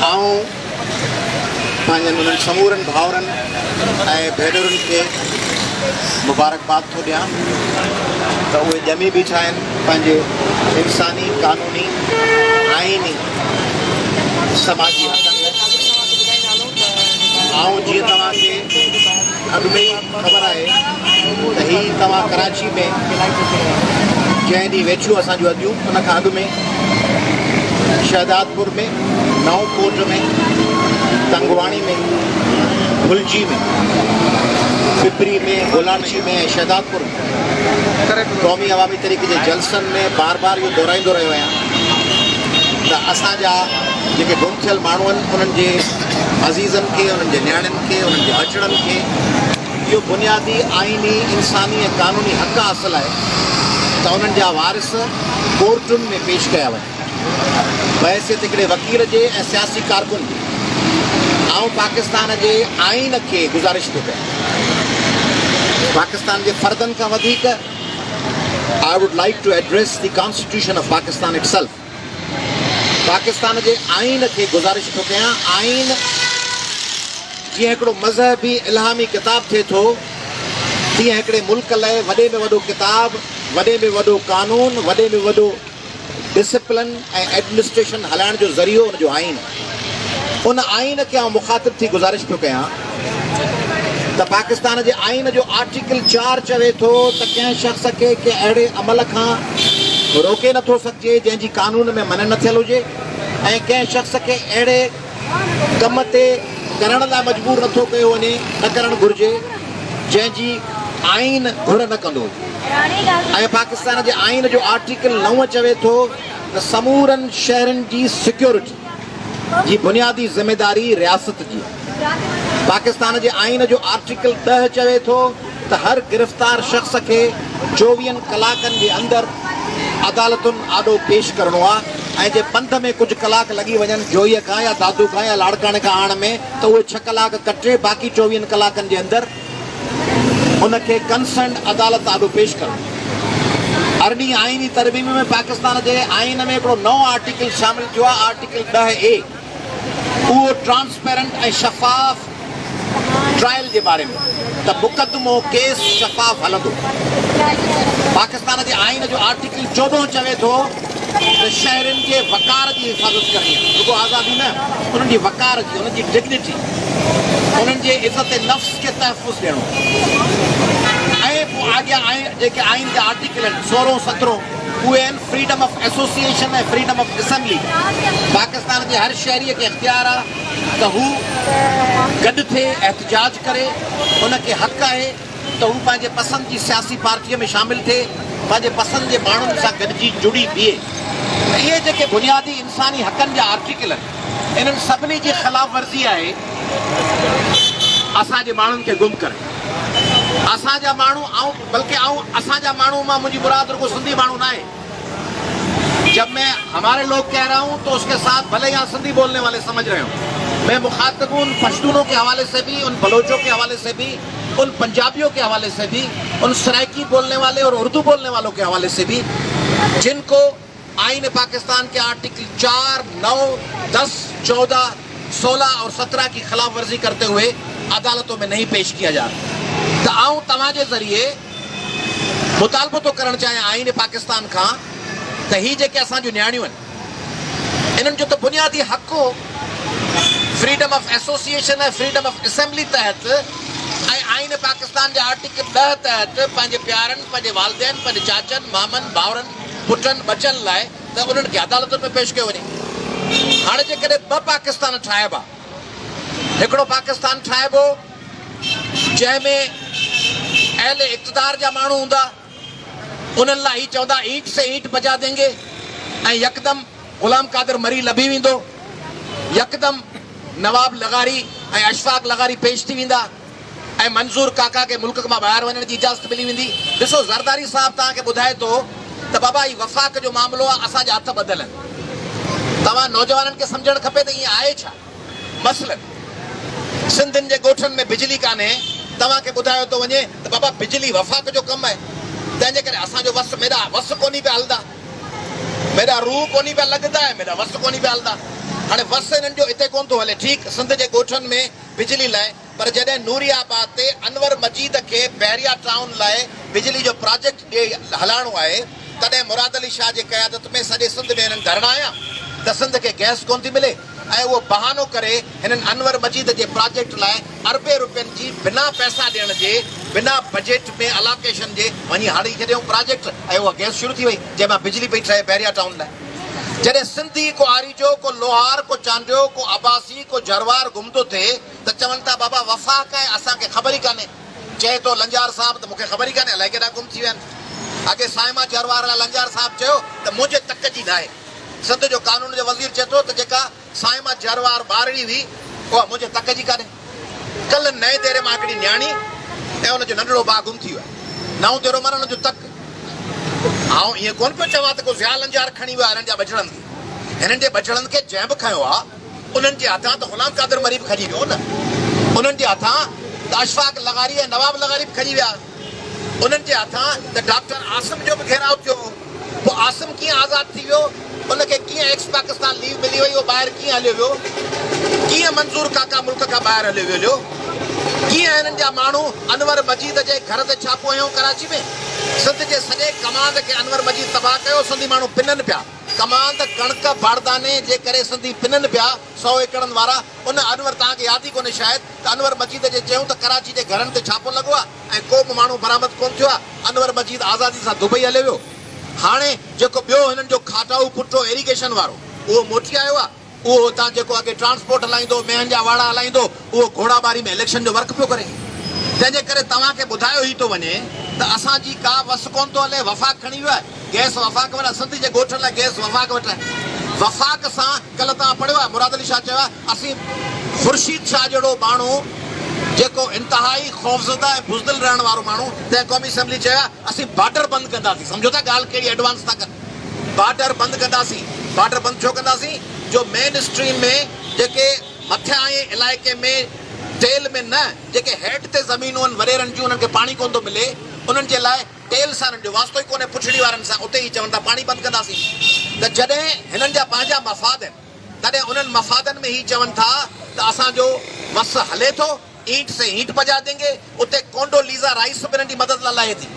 आऊं पंहिंजनि उन्हनि समूरनि भाउरनि ऐं भेनरुनि खे मुबारकबाद थो ॾियां त उहे ॼमी बीठा आहिनि पंहिंजे इंसानी क़ानूनी आइनी समाजी हक़नि लाइ। ऐं जीअं तव्हांखे अॻु में ई ख़बर आहे त हीअ तव्हां कराची में जंहिं ॾींहुं वेठियूं असां जूं अॼु उन खां अॻु में शहदादपुर में, नवकोट में, तंगवाणी में, भुलजी में, पिपरी में, गोलांची में ऐं शहदादपुर में क़ौमी अवामी तरीक़े जे जलसनि में बार बार इहो दोहराईंदो रहियो आहियां त असांजा जेके गुम थियल माण्हू आहिनि उन्हनि जे अज़ीज़नि खे, उन्हनि जे नियाणियुनि खे, उन्हनि जे अचड़नि खे इहो बुनियादी आइनी इंसानी ऐं क़ानूनी हक़ हासिल आहे त उन्हनि जा वारिस कोर्टुनि में पेश कया वञनि। बहसियत हिकिड़े वकील जे ऐं सियासी कारकुन जी ऐं पाकिस्तान जे आइन खे गुज़ारिश थो कयां, पाकिस्तान जे फ़र्दनि खां वधीक I would like to address the constitution of Pakistan itself. Pakistan जे आइन खे गुज़ारिश थो कयां। आइन जीअं हिकिड़ो मज़हबी इल्हामी किताब थिए थो तीअं हिकिड़े मुल्क लाइ वॾे में वॾो किताब, वॾे में वॾो कानून, वॾे में वॾो डिसिप्लिन ऐं एडमिनिस्ट्रेशन हलाइण जो ज़रियो उनजो आइन। उन आइन खे आउं मुखातिब थी गुज़ारिश पियो कयां त पाकिस्तान जे आइन जो आर्टिकल 4 चवे थो त कंहिं शख़्स खे कंहिं अहिड़े अमल खां रोके नथो सघिजे जंहिंजी कानून में मन न थियल हुजे ऐं कंहिं शख़्स खे अहिड़े कम ते करण लाइ मजबूर नथो कयो वञे, न करणु घुरिजे जंहिंजी आइन घुर न कंदो हुजे। ऐं पाकिस्तान जे आइन जो आर्टिकल 9 चवे थो त समूरनि शहरनि जी सिक्योरिटी जी बुनियादी ज़िमेदारी रियासत जी। पाकिस्तान जे आइन जो आर्टिकल 10 चवे थो त हर गिरफ़्तार शख़्स खे 24 कलाकनि जे अंदरि अदालतुनि आॾो पेश करिणो आहे ऐं जे पंध में कुझु कलाक लॻी वञनि जोईअ खां या दादू खां या लाड़काणे खां आणण में त उहे 6 कलाक कटे बाक़ी 24 कलाकनि जे अंदरि उनखे कंसर्न अदालत आॾो पेश करणु। अरिड़हीं आइनी तरमीम में पाकिस्तान जे आइन में हिकिड़ो नओं आर्टिकल शामिल थियो आहे, आर्टिकल 10A। उहो ट्रांसपेरेंट ऐं शफ़ाफ़ ट्रायल जे बारे में त मुक़दमो केस शफ़ाफ़ हलंदो। पाकिस्तान जे आइन जो आर्टिकल 14 चवे थो त शहरनि जे वक़ार जी हिफ़ाज़त करणी आहे, रुगो आज़ादी न, उन्हनि जी वक़ार जी, उन्हनि जी डिग्निटी, उन्हनि जे इज़त नफ़्स खे तहफ़ुज़ ॾियणो। ऐं पोइ अॻियां जेके आइन जा आर्टिकल आहिनि 16, 17 उहे आहिनि फ्रीडम ऑफ एसोसिएशन ऐं फ्रीडम ऑफ असेंबली। पाकिस्तान जे हर शहरीअ खे इख्तियार आहे त हू गॾु थिए, एहतजाज करे, उनखे हक़ आहे त हू पंहिंजे पसंदि जी सियासी पार्टीअ में शामिलु थिए, पंहिंजे पसंदि जे माण्हुनि सां गॾिजी जुड़ी बीहे। इहे जेके बुनियादी इंसानी हक़नि जा आर्टिकल आहिनि इन्हनि सभिनी जी ख़िलाफ़ वर्ज़ी आहे असांजे माण्हुनि खे गुम करे। असांजा माण्हू बल्कि असांजा माण्हू मां मुंहिंजी मुराद रुगो सिंधी माण्हू न आहे। जब मैं हमारे लोग कह रहा हूँ तो उसके साथ भले यहाँ सिंधी बोलने वाले समझ रहे हो, मैं मुखातिब उन पश्तूनों के हवाले से भी, उन बलोचों के हवाले से भी, उन पंजाबियों के हवाले से भी, उन सराइकी बोलने वाले और उर्दू बोलने वालों के हवाले से भी जिनको आइन पाकिस्तान के आर्टिकल 4, 9, 10, 14, 16 और 17 की खिलाफ वर्जी करते हुए अदालतों में नहीं पेश किया जा रहा। तो आऊं तव्हांजे ज़रिए मुतालबो तो करणु चाहियां आइन पाकिस्तान खां त ही जेके असांजूं नियाणियूं आहिनि इन्हनि जो त बुनियादी हक़ हो फ्रीडम ऑफ एसोसिएशन ऐं फ्रीडम ऑफ असेंबली तहत ऐं आइन पाकिस्तान जे आर्टिकल 10 तहत पंहिंजे प्यारनि, पंहिंजे वालदेन, पंहिंजे चाचनि, मामनि, भाउरनि, पुटनि, बचनि लाइ त उन्हनि खे अदालतुनि में पेश कयो वञे। हाणे जेकॾहिं 2 पाकिस्तान ठाहिबा, हिकिड़ो पाकिस्तान ठाहिबो जंहिंमें अहले इक़्तिदार जा माण्हू हूंदा, उन्हनि लाइ ही चवंदा ईंट से ईंट बजा देंगे ऐं यकदम गुलाम कादिर मरी लभी वेंदो, यकदम नवाब लगारी ऐं अशफाक लगारी पेश थी वेंदा ऐं मंज़ूर काका के मुल्क मां ॿाहिरि वञण जी इजाज़त मिली वेंदी। ॾिसो ज़रदारी साहब तव्हांखे ॿुधाए थो त बाबा ही वफ़ाक़ जो मामिलो आहे, असांजा हथ ॿधल आहिनि। तव्हां नौजवाननि खे सम्झणु खपे त ईअं आहे छा। मसलन सिंधियुनि जे ॻोठनि में बिजली कान्हे, तव्हांखे ॿुधायो थो वञे त बाबा बिजली वफ़ाक़ जो कमु आहे, तंहिंजे करे असांजो वस मेरा वस कोन्हे पिया हलंदा। मेरा रूह कोनी पिया लॻंदा ऐं मेरा वस कोनी पिया हलंदा। हाणे वस हिननि जो हिते कोन थो हले, ठीकु सिंध जे ॻोठनि में बिजली लाइ, पर जॾहिं नूरियाबाद ते अनवर मजीद खे बहरिया टाउन लाइ बिजली जो प्रोजेक्ट हलाइणो आहे, तॾहिं मुराद अली शाह जे क़यादत में सॼे सिंध में हिननि धरणा आया त सिंध खे गैस कोन थी मिले, ऐं उहो बहानो करे हिननि अनवर मजीद जे प्रोजेक्ट लाइ अरबे रुपयनि जी बिना पैसा ॾियण जे, बिना बजट में अलोकेशन जे वञी हाणे छॾियऊं प्रोजेक्ट, ऐं उहा गैस शुरू थी वई जंहिंमां बिजली पई ठहे बहरिया टाउन लाइ। जॾहिं सिंधी को आरीजो, को लोहार, को चांडियो, को अब्बासी, को जरवार गुम थो थिए त चवनि था बाबा वफ़ाक़ आहे, असांखे ख़बर ई कान्हे। चए थो लंजार साहिबु त मूंखे ख़बर ई कान्हे, अलाए केॾा गुम थी विया आहिनि। अॻे साइमा जरवार लाइ लंजार साहिबु चयो त मुंहिंजे तक जी न आहे। सिंध जो कानून जो वज़ीर चए थो त जेका साइमा जरवार ॿारड़ी हुई उहा मुंहिंजे तक जी कान्हे। कल्ह नए देरे मां हिकिड़ी न्याणी ऐं हुनजो नंढड़ो भाउ गुम थी वियो आहे, नओं तेरो माना हुनजो तक। आउं ईअं कोन पियो चवां त को ज़िया लंजार खणी वियो आहे हिननि जा बचड़नि खे, हिननि जे बचड़नि खे जंहिं बि खयो आहे उन्हनि जे हथां त ग़ुलाम कादिर मरी बि खजी वियो न, उन्हनि जे हथां त अशफाक लगारी ऐं नवाब लगारी बि खजी विया, उन्हनि जे हथां त डॉक्टर आसिम जो बि घेराव थियो। पोइ आसिम कीअं आज़ादु थी वियो, उनखे कीअं एक्स पाकिस्तान लीव मिली वई, उहो ॿाहिरि कीअं हलियो वियो, कीअं मंज़ूर काका मुल्क खां ॿाहिरि हलियो वियो, कीअं हिननि जा माण्हू अनवर मजीद जे घर ते छापो हयूं कराची में। सिंध जे सॼे कमांड खे अनवर मजीद तबाह कयो, सिंधी माण्हू पिननि पिया, कमांड कणिक बारदाने जे करे सिंधी पिननि पिया 100 एकड़नि वारा। उन अनवर तव्हांखे यादि ई कोन्हे शायदि त अनवर मजीद जे चयूं त कराची जे घरनि ते छापो लॻो आहे ऐं को बि माण्हू बरामद कोन थियो आहे। अनवर मजीद आज़ादी सां दुबई हलियो वियो। हाणे जेको ॿियो हिननि जो खाटाऊ पुटो इरिगेशन वारो उहो मोटी आयो आहे, उहो हुतां जेको अॻे ट्रांसपोर्ट हलाईंदो, मेहनि जा वाड़ा हलाईंदो, उहो घोड़ाबारी में इलेक्शन जो वर्क पियो करे। तंहिंजे करे तव्हांखे ॿुधायो ई थो वञे त असांजी का वस कोन थो हले। वफ़ाक़ खणी वियो आहे, गैस वफ़ाक़ वटि, सिंधी जे ॻोठनि लाइ गैस वफ़ाक़ वटि आहे। वफ़ाक़ सां कल्ह तव्हां पढ़ियो आहे मुराद अली शाह चयो आहे असीं ख़ुर्शीद शाह जहिड़ो माण्हू जेको इंतिहाई ख़ौफ़ज़दा ऐं बुज़दिल रहण वारो माण्हू, तंहिं क़ौमी असेंबली चयो आहे असीं बॉर्डर बंदि कंदासीं। सम्झो था ॻाल्हि कहिड़ी एडवांस था कनि, बॉर्डर बंदि कंदासीं। बॉर्डर बंदि छो कंदासीं, जो मेन स्ट्रीम में जेके मथियां जे इलाइक़े में टेल में न, जेके हेठि ते ज़मीनूं आहिनि वॾेरनि जूं, उन्हनि खे पाणी कोन थो मिले, उन्हनि जे लाइ टेल सां हिननि जो वास्तो ई कोन्हे पुछड़ी वारनि सां, उते ई चवनि था पाणी बंदि कंदासीं। त जॾहिं हिननि जा पंहिंजा मफ़ाद आहिनि, तॾहिं उन्हनि मफ़ादनि में ई चवनि था त असांजो वस हले थो, ईंट से ईंट पजा देंगे। उते कोंडोलीज़ा राइस बि हिननि जी मदद लाइ लाहे थी,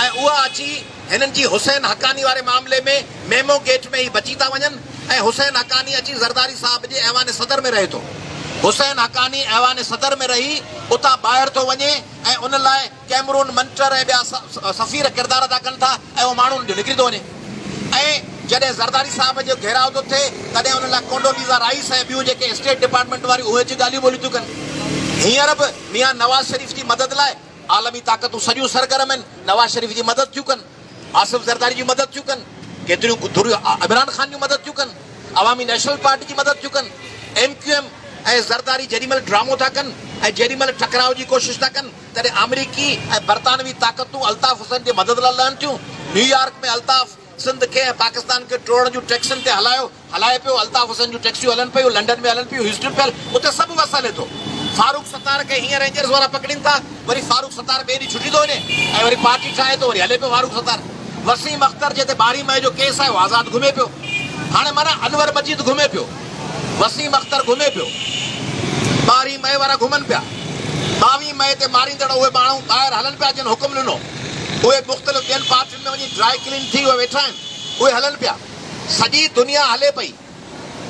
ऐं उहा अची हिननि जी हुसैन हक़ानी वारे मामले में मेमो गेट में ई बची था वञनि, ऐं हुसैन हक़ानी अची ज़रदारी साहिब जे ऐवान सदर में रहे थो। हुसैन हक़ानी ऐवान सदर में रही उतां ॿाहिरि थो वञे ऐं उन लाइ कैमरून मंटर ऐं ॿिया सफ़ीर किरदार अदा कनि था, ऐं उहो माण्हुनि जो निकिरी थो वञे। ऐं जॾहिं ज़रदारी साहिब जो घेराव थो थिए तॾहिं उन लाइ कोंडोलीज़ा राइस ऐं ॿियूं जेके स्टेट डिपार्टमेंट वारियूं उहे अची ॻाल्हियूं ॿोलियूं थियूं कनि। हींअर बि मियां नवाज़ शरीफ़ जी मदद लाइ आलमी ताक़तूं सॼियूं सरगर्म आहिनि, नवाज़ शरीफ़ जी मदद थियूं कनि, आसिफ ज़रदारी जी मदद थियूं कनि, केतिरियूं इमरान ख़ान जूं मदद थियूं कनि, अवामी नेशनल पार्टी जी मदद थियूं कनि। MQM ऐं ज़रदारी जेॾीमहिल ड्रामो था कनि ऐं जेॾीमहिल टकराव जी कोशिशि था कनि, तॾहिं अमरीकी ऐं बरतानवी ताक़तूं अल्ताफ़ हुसैन जे मदद लाइ लहनि थियूं। न्यूयॉर्क में अल्ताफ़ सिंध खे ऐं पाकिस्तान खे टोड़ण जूं टैक्सनि ते हलाए पियो, अल्ताफ़ हुसैन जूं टैक्सियूं हलनि पियूं, लंडन में हलनि पियूं, ह्यूस्टन पियल, उते सभु वस हले थो। फारूक सतार खे हींअर रेंजर्स वारा पकड़नि था, वरी फारूक सतार ॿिए ॾींहुं छुटी थो वञे ऐं वरी पार्टी ठाहे थो, वरी हले पियो फारूक सतार। वसीम अख्तर जे ते 12 मई जो केस आहे, उहो आज़ादु घुमे पियो। हाणे माना अनवर मजीद घुमे पियो, वसीम अख्तर घुमे पियो, 12 मई वारा घुमनि पिया। 22 मई ते मारींदड़ उहे माण्हू ॿाहिरि हलनि पिया जिन हुकुम ॾिनो, उहे मुख़्तलिफ़ ॿियनि पार्टियुनि में वञी ड्राई क्लीन थी उहे वेठा आहिनि, उहे हलनि पिया। सॼी दुनिया हले पई।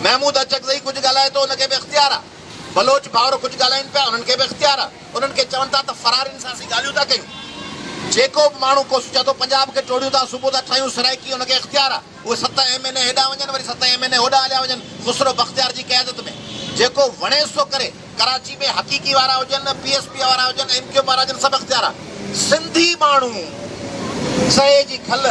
महमूद अचकज़ई कुझु ॻाल्हाए थो, हुनखे बि इख़्तियार आहे। बलोच भाउर कुझु ॻाल्हाइनि पिया, उन्हनि खे बि इख़्तियार आहे। उन्हनि खे चवनि था त फरारियुनि सां असीं ॻाल्हियूं था कयूं। जेको बि माण्हू को चए थो पंजाब खे टोड़ियूं था, सुबुह था ठाहियूं सराइकी, हुनखे इख़्तियार आहे। उहे 7 MNA हेॾां वञनि, वरी 7 MNA होॾां हलिया वञनि ख़ुसरो बख़्तियार जी क़यादत में। जेको वणेसि थो करे, कराची में हक़ीक़ी वारा हुजनि, PSP वारा हुजनि, MQM वारा हुजनि, सभु इख़्तियार आहे। सिंधी माण्हू सहे जी खल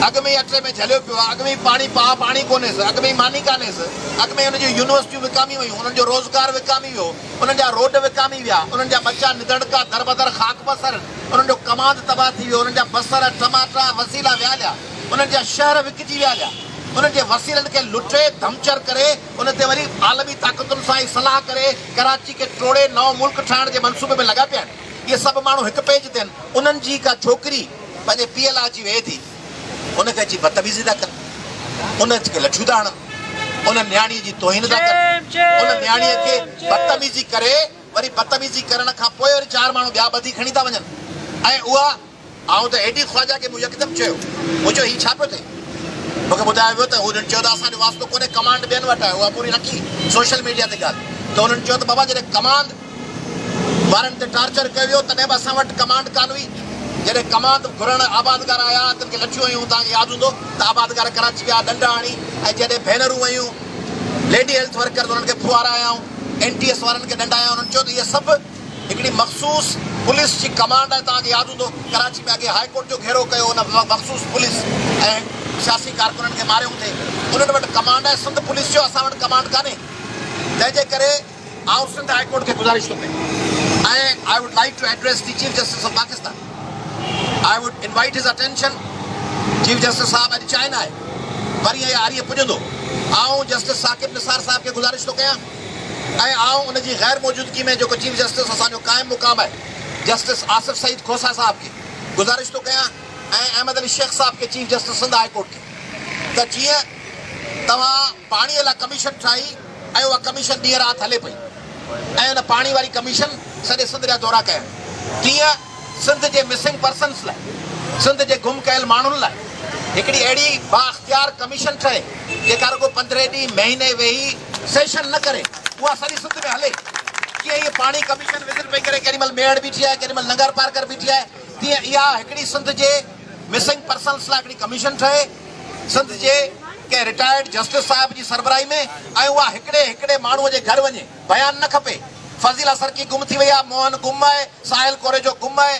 अॻु में अटे में झलियो पियो आहे, अॻु में पाणी कोन्हेसि, अॻु में मानी कान्हेसि, अॻु में हुनजी यूनिवर्सिटियूं विकामी वयूं, हुननि जो रोज़गार विकामी वियो, उन्हनि जा रोड विकामी विया, उन्हनि जा बचा निधड़का दर बदर खाक बसर, उन्हनि जो कमांड तबाह थी वियो, उन्हनि जा बसर टमाटा वसीला विया हलिया, उन्हनि जा शहर विकिजी विया हलिया, उन्हनि जे वसीलनि खे लुटे धमचर करे उन ते वरी आलमी ताक़तुनि सां ई सलाह करे कराची खे टोड़े नओं मुल्क ठाहिण जे मनसूबे में लॻा पिया आहिनि। इहे सभु माण्हू हिकु पेज ते आहिनि। उन्हनि जी का छोकिरी पंहिंजे पीउ लाइ अची वेहे थी, उनखे अची बदतमीज़ी था कनि। उनखे लठियूं था हणनि, उन न्याणीअ जी तोहिन था कनि, उन न्याणीअ खे बदतमीज़ी करे वरी बदतमीज़ी करण खां पोइ वरी 4 माण्हू ॿिया ॿधी खणी था वञनि। ऐं उहा आउं त एॾी ख़्वाजा खे मूं यकदमि चयो, मूं चयो हीउ छा पियो थिए? मूंखे ॿुधायो वियो त उन्हनि चयो त असांजो वास्तो कोन्हे, कमांड ॿियनि वटि आहे। उहा पूरी रखी सोशल मीडिया ते ॻाल्हि, त उन्हनि चयो त बाबा जॾहिं कमांड वारनि ते टार्चर कयो वियो तॾहिं बि असां वटि कमांड कान हुई। जॾहिं कमांड घुरण आबादगार आया त उनखे लठियूं हुयूं, तव्हांखे यादि हूंदो त आबादगार कराची विया डंडा हणी, ऐं जॾहिं भेनरूं वयूं लेडी हेल्थ वर्कर उन्हनि खे फुआरा आयाऊं, NTS वारनि खे डंडा आया। उन्हनि चयो त इहे सभु हिकिड़ी मख़सूस पुलिस जी कमांड आहे। तव्हांखे यादि हूंदो कराची में अॻे हाई कोर्ट जो घेरो कयो उन मख़सूस पुलिस ऐं सियासी कारकुननि खे मारियूं थिए। उन्हनि वटि कमांड आहे। सिंध पुलिस जो असां वटि कमांड कान्हे, तंहिंजे करे आउं सिंध हाई कोर्ट खे गुज़ारिश थो कयां। ऐं I would like to address the chief justice of Pakistan. I would invite his attention. Chief justice साहब अॼु चाइना आहे, वरी ऐं आरीअ पुॼंदो। आउं जस्टिस साकिब निसार साहब खे गुज़ारिश थो कयां ऐं आउं उनजी गैर मौजूदगी में जेको चीफ जस्टिस असांजो क़ाइमु मुक़ाम आहे जस्टिस आसिफ सईद खोसा साहब खे गुज़ारिश थो कयां ऐं अहमद अली शेख साहब खे chief justice Sindh high court खे, त जीअं तव्हां पाणीअ लाइ कमीशन ठाही ऐं उहा कमीशन ॾींहुं राति हले पई ऐं उन पाणी वारी कमीशन सॼे सिंध जा दौरा कया, तीअं सिंध जे मिसिंग पर्सन्स लाइ, सिंध जे गुम कयल माण्हुनि लाइ हिकिड़ी अहिड़ी बाख्तियार कमीशन ठहे जेका रुगो 15 ॾींहं महीने वेही सेशन न करे, उहा सॼी सिंध में हले। कीअं इहा पाणी कमीशन विज़िट पई करे, केॾी महिल मेड़ बीठी आहे, केॾी महिल नगर पार्कर बीठी आहे, तीअं इहा हिकिड़ी सिंध जे मिसिंग पर्सन्स लाइ हिकिड़ी कमीशन ठहे सिंध जे कंहिं रिटायर्ड जस्टिस साहिब जी सरबराही में, ऐं उहा हिकिड़े हिकिड़े माण्हूअ जे घर वञे, बयानु न खपे। फज़ीला सरकी गुम थी वई आहे, मोहन गुम आहे, साहिल कोरेजो गुम आहे,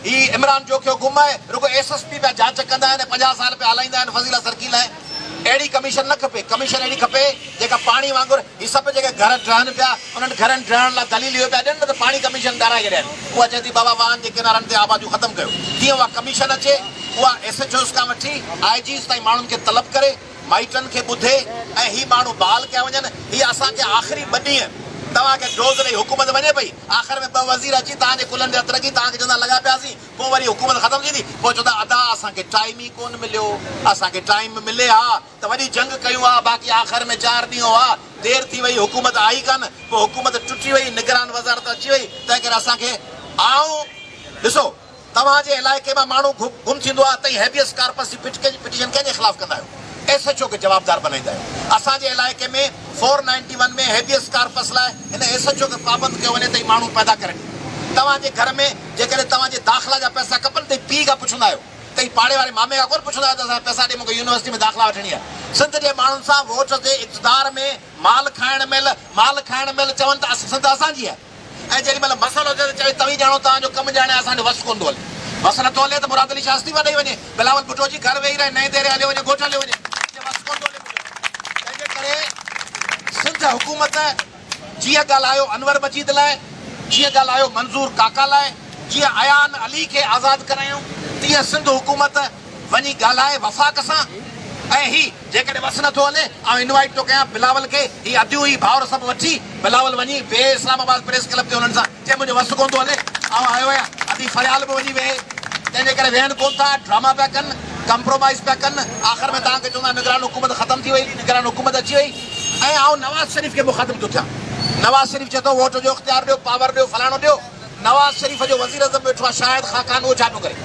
ही इमरान जोखियो गुम आहे, रुगो SSP पिया जांच कंदा आहिनि, 50 साल पिया हलाईंदा आहिनि फज़ीला सरकी लाइ। अहिड़ी कमीशन न खपे। कमीशन अहिड़ी खपे जेका पाणी वांगुरु ही सभु जेके घर ड्रहनि पिया उन्हनि घरनि ड्रहण लाइ दलील इहो पिया ॾियनि न त पाणी कमीशन ॾाराए छॾिया आहिनि। उहा चए थी बाबा वाहन जे किनारनि ते आबादियूं ख़तमु कयो, तीअं उहा कमीशन अचे, उहा SHOs खां वठी IGs ताईं माण्हुनि खे तलब करे, माइटनि खे ॿुधे ऐं ही माण्हू बहाल कया वञनि। हीअ असांखे आख़िरी 2 ॾींहं तव्हांखे डोज़ ॾेई हुकूमत वञे पई, आख़िर में 2 वज़ीर अची तव्हांजे कुलनि जे हथ रखी तव्हांखे चवंदा लॻा पियासीं, पोइ वरी हुकूमत ख़तमु थींदी, पोइ चवंदा अदा असांखे टाइम ई कोन मिलियो, असांखे टाइम मिले हा त वॾी जंग कयूं हा, बाक़ी आख़िर में 4 ॾींहं हुआ, देरि थी वई, हुकूमत आई कान, पोइ हुकूमत टुटी वई, निगरान वज़ारत अची वई, तंहिं करे असांखे आऊं ॾिसो तव्हांजे इलाइक़े मां माण्हू गुम थींदो आहे त हेबियस कार्पस जी पिटीशन कंहिंजे ख़िलाफ़ कंदा आहियो? SHO खे जवाबदार बनाईंदा आहियो। असांजे इलाइक़े में 491 में हेबियस कार्पस लाइ हिन SHO खे पाबंद कयो वञे त माण्हू पैदा करे। तव्हांजे घर में जेकॾहिं तव्हांजे दाख़िला जा पैसा खपनि त पीउ खां पुछंदा आहियो, त पाड़े वारे मामे खां कोन पुछंदा आहियो त असां पैसा ॾे मूंखे यूनिवर्सिटी में दाख़िला वठणी आहे। सिंध जे माण्हुनि सां वोट जे इक़्तिदार में माल खाइण महिल चवनि त सिंध असांजी आहे, ऐं जेॾी महिल मसइलो हुजे त चवे तव्हीं ॼाणो, तव्हांजो कमु ॼाणे, असांजो वस कोन थो हले। वस नथो हले त मुराद अली शाह इस्तीफ़ा ॾेई वञे, बिलावल भुट्टो जी घर वेही रहे, नई देरे हलियो वञे, ॻोठ हलियो वञे, तंहिंजे करे सिंध हुकूमत जीअं ॻाल्हायो अनवर मजीद लाइ, जीअं ॻाल्हायो मंज़ूर काका लाइ, जीअं अयान अली खे आज़ादु करायूं, तीअं सिंध हुकूमत वञी ॻाल्हाए वफ़ाक़ सां। ऐं ही जेकॾहिं वस नथो हले आउं इनवाइट थो कयां बिलावल खे, ही अदियूं ही भाउर सभु वठी बिलावल वञी वेहे इस्लामाबाद प्रेस क्लब ते उन्हनि सां, चए मुंहिंजो वस कोन थो हले, आउं आयो आहियां, अदी फरियाल बि वञी वेहे, तंहिंजे करे वेहनि कोन था, ड्रामा पिया कनि, कंप्रोमाइज़ पिया कनि, आख़िर में तव्हांखे चवंदा निगरान हुकूमत ख़तमु थी वई, निगरान हुकूमत अची वई। ऐं आउं नवाज़ शरीफ़ खे मुखातिब थो थियां। नवाज़ शरीफ़ चए थो वोट जो इख़्तियार ॾियो, पावर ॾियो, फलाणो ॾियो। नवाज़ शरीफ़ जो वज़ीर आज़म वेठो आहे शाहिद ख़ाक़ान, उहो छा पियो करे?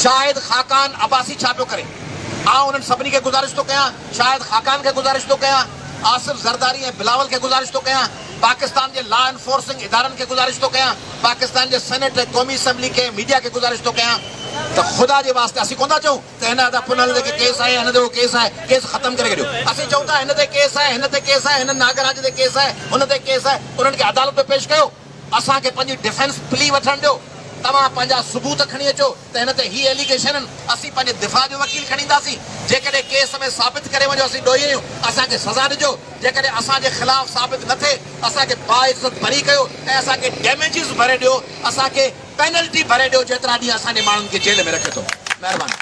शाहिद ख़ाक़ान अब्बासी छा पियो करे? आउं उन्हनि सभिनी खे गुज़ारिश थो कयां, शाहिद ख़ाक़ान खे गुज़ारिश थो कयां, आसिफ ज़रदारी ऐं बिलावल खे गुज़ारिश थो कयां, पाकिस्तान जे लॉ एनफोर्सिंग इदारनि खे गुज़ारिश थो कयां, पाकिस्तान जे सेनेट ऐं क़ौमी असेंबली खे, मीडिया खे गुज़ारिश थो कयां त ख़ुदा जे वास्ते असीं कोन था चऊं त हिन ते पुनल ते केस आहे, हिन ते उहो केस आहे, केस ख़तमु करे छॾियो। असीं चऊं था हिन ते केस आहे, हिन ते केस आहे, हिन नागराज ते केस आहे, हुन ते केस आहे, उन्हनि खे अदालत में पेश कयो, असांखे पंहिंजी डिफेंस प्ली वठणु ॾियो, तव्हां पंहिंजा सबूत खणी अचो त हिन ते ही एलिगेशन आहिनि, असीं पंहिंजे दिफ़ा जो वकील खणी ईंदासीं, जेकॾहिं केस में साबित करे वञो असीं ॾोही आहियूं, असांखे सज़ा ॾिजो, जेकॾहिं असांजे ख़िलाफ़ साबित न थिए असांखे बाइज़त बरी कयो ऐं असांखे डैमेजिस भरे ॾियो, असांखे पेनल्टी भरे ॾियो जेतिरा ॾींहं असांजे माण्हुनि खे जेल में रखे थो। महिरबानी।